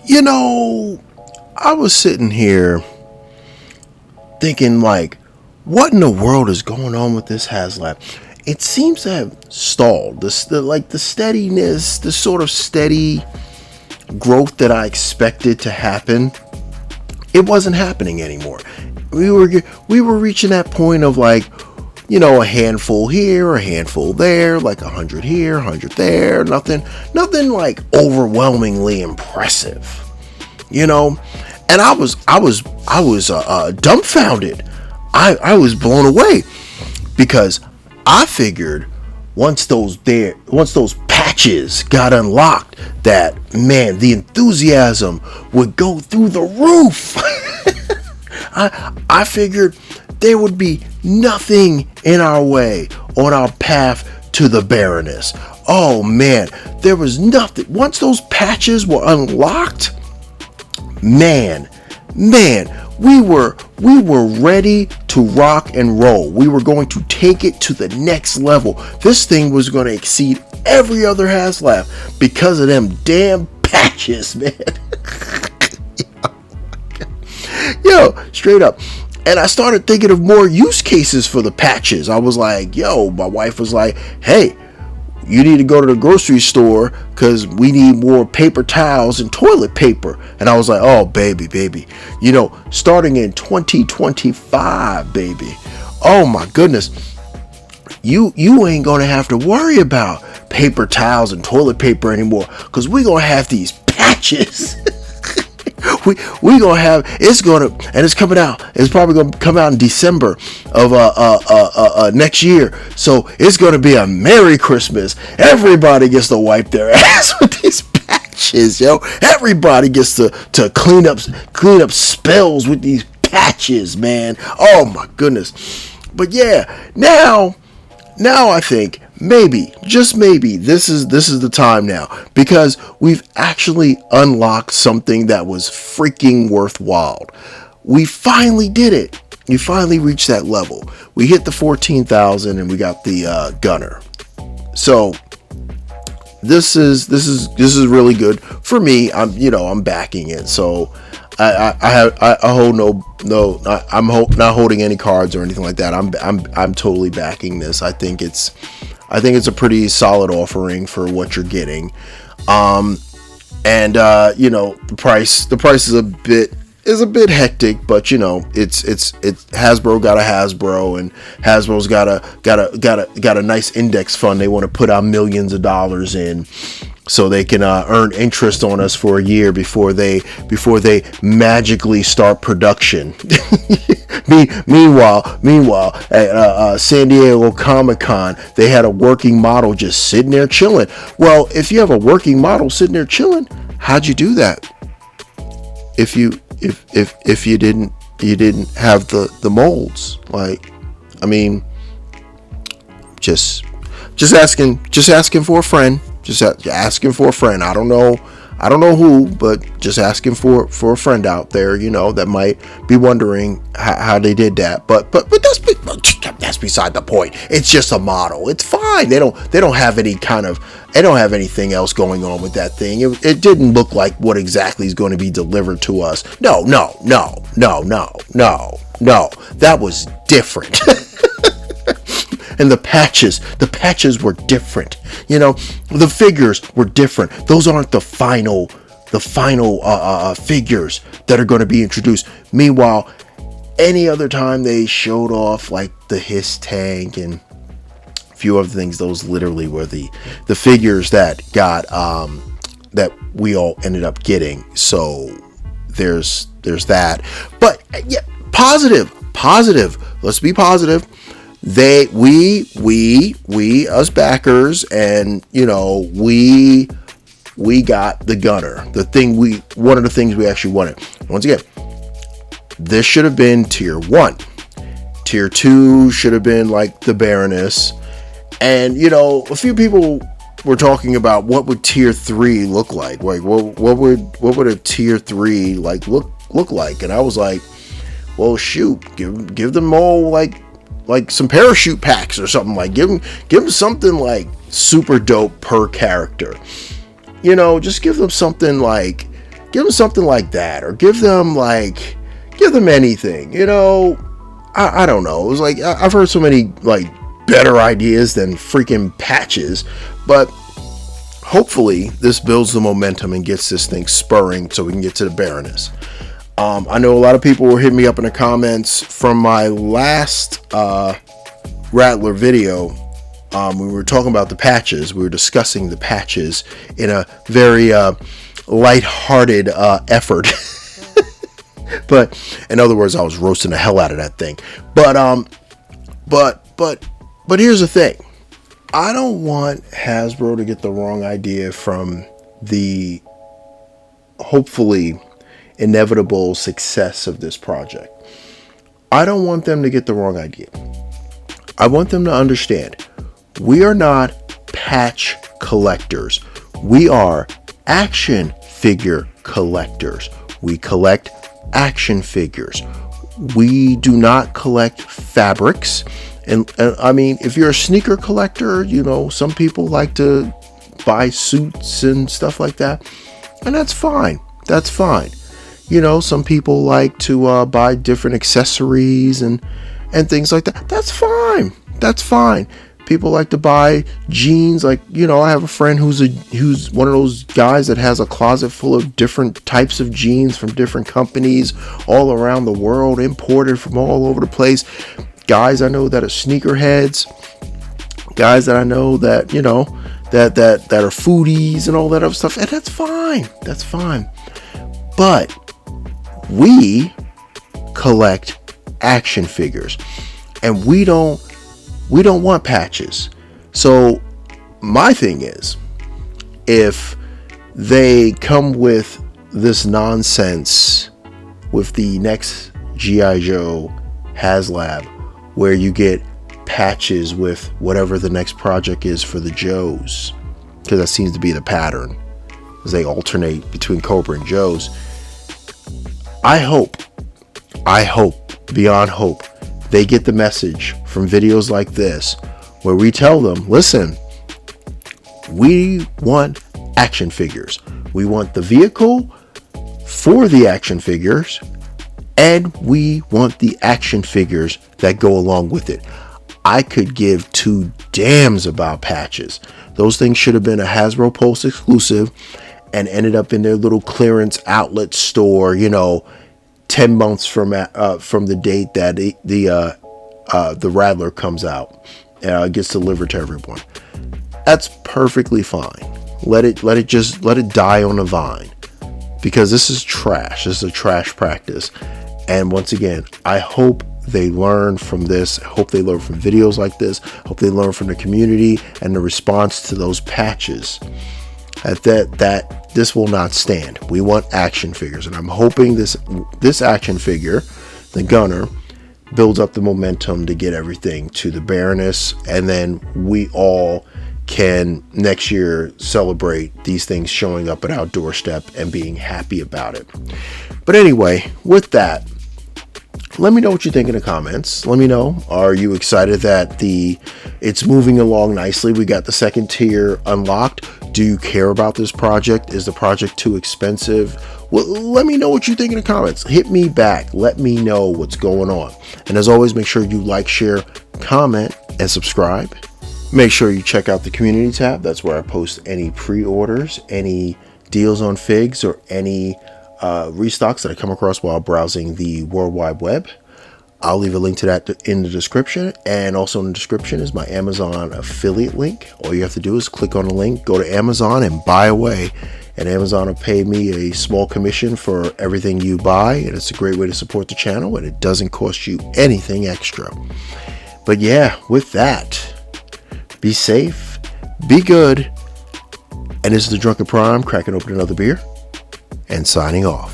You know, I was sitting here thinking, like, what in the world is going on with this Haslab? It seems to have stalled. The steadiness, the sort of steady growth that I expected to happen, it wasn't happening anymore. We were reaching that point of, like, a handful here, a handful there, like 100 here, 100 there. Nothing like overwhelmingly impressive, And I was dumbfounded. I was blown away because I figured once those patches got unlocked, that, man, the enthusiasm would go through the roof. I figured there would be nothing in our way on our path to the Baroness. Oh man, there was nothing. Once those patches were unlocked, man, we were ready to rock and roll. We were going to take it to the next level. This thing was going to exceed every other Haslab because of them damn patches, man. Yo, straight up. And I started thinking of more use cases for the patches. I was like, my wife was like, hey, you need to go to the grocery store because we need more paper towels and toilet paper. And I was like, oh, baby, starting in 2025, baby. Oh, my goodness. You ain't going to have to worry about paper towels and toilet paper anymore because we're going to have these patches. we gonna have, it's coming out. It's probably gonna come out in December of next year. So it's gonna be a Merry Christmas. Everybody gets to wipe their ass with these patches, yo. Everybody gets to clean up spells with these patches, man. Oh my goodness. But yeah, now I think maybe, just maybe, this is the time now, because we've actually unlocked something that was freaking worthwhile. We finally did it. We finally reached that level. We hit the 14,000 and we got the gunner. So this is really good for me. I'm backing it. So I hold I'm not holding any cards or anything like that. I'm totally backing this. I think it's a pretty solid offering for what you're getting. The price is a bit hectic, but it's Hasbro got a Hasbro, and Hasbro's got a nice index fund they want to put out millions of dollars in, so they can earn interest on us for a year before they magically start production. Meanwhile, at San Diego Comic-Con, they had a working model just sitting there chilling. Well, if you have a working model sitting there chilling, how'd you do that? If you didn't have the molds, like, I mean, just asking for a friend. Just asking for a friend. I don't know who, but just asking for a friend out there, that might be wondering how they did that. But that's beside the point. It's just a model. It's fine. They don't have anything else going on with that thing. It didn't look like what exactly is going to be delivered to us. No. That was different. And the patches were different. The figures were different. Those aren't the final figures that are going to be introduced. Meanwhile, any other time they showed off, like, the Hiss tank and a few other things, those literally were the figures that got that we all ended up getting. So there's that. But yeah, positive. Let's be positive. We us backers, and we got the gunner, one of the things we actually wanted. Once again, this should have been tier 1. Tier 2 should have been like the Baroness. And a few people were talking about what would tier 3 look like. Like what would a tier 3 like look like? And I was like, well, shoot, give them all like some parachute packs or something. Like give them something like super dope per character. Just give them something like Give them something like that, or give them anything. You know, I don't know. It was like I've heard so many like better ideas than freaking patches, but hopefully this builds the momentum and gets this thing spurring so we can get to the Baroness. I know a lot of people were hitting me up in the comments from my last Rattler video. We were talking about the patches. We were discussing the patches in a very lighthearted effort. But in other words, I was roasting the hell out of that thing. But here's the thing. I don't want Hasbro to get the wrong idea from the hopefully inevitable success of this project. I don't want them to get the wrong idea. I want them to understand we are not patch collectors. We are action figure collectors. We collect action figures. We do not collect fabrics. And I mean, if you're a sneaker collector, you know, some people like to buy suits and stuff like that. And that's fine. That's fine. You know, some people like to buy different accessories and things like that. That's fine. That's fine. People like to buy jeans. Like, you know, I have a friend who's one of those guys that has a closet full of different types of jeans from different companies all around the world, imported from all over the place. Guys I know that are sneakerheads. Guys that I know that, you know, that are foodies and all that other stuff. And that's fine. That's fine. But we collect action figures, and we don't want patches. So my thing is, if they come with this nonsense with the next G.I. Joe Haslab, where you get patches with whatever the next project is for the Joes, because that seems to be the pattern as they alternate between Cobra and Joes. I hope beyond hope they get the message from videos like this, where we tell them, listen, we want action figures. We want the vehicle for the action figures, and we want the action figures that go along with it. I could give two damns about patches. Those things should have been a Hasbro Pulse exclusive and ended up in their little clearance outlet store, you know, 10 months from the date that the Rattler comes out, gets delivered to everyone. That's perfectly fine. Let it die on the vine, because this is trash. This is a trash practice. And once again, I hope they learn from this. I hope they learn from videos like this. I hope they learn from the community and the response to those patches. That this will not stand. We want action figures, and I'm hoping this action figure, the Gunner, builds up the momentum to get everything to the Baroness, and then we all can next year celebrate these things showing up at our doorstep and being happy about it. But anyway, with that, let me know what you think in the comments. Let me know, are you excited that it's moving along nicely? We got the second tier unlocked. Do you care about this project? Is the project too expensive? Well, let me know what you think in the comments. Hit me back. Let me know what's going on. And as always, make sure you like, share, comment, and subscribe. Make sure you check out the community tab. That's where I post any pre-orders, any deals on figs, or any restocks that I come across while browsing the World Wide Web. I'll leave a link to that in the description, and also in the description is my Amazon affiliate link. All you have to do is click on the link, go to Amazon, and buy away, and Amazon will pay me a small commission for everything you buy, and it's a great way to support the channel, and it doesn't cost you anything extra. But yeah, with that, be safe, be good, and this is the Drunken Prime, cracking open another beer and signing off.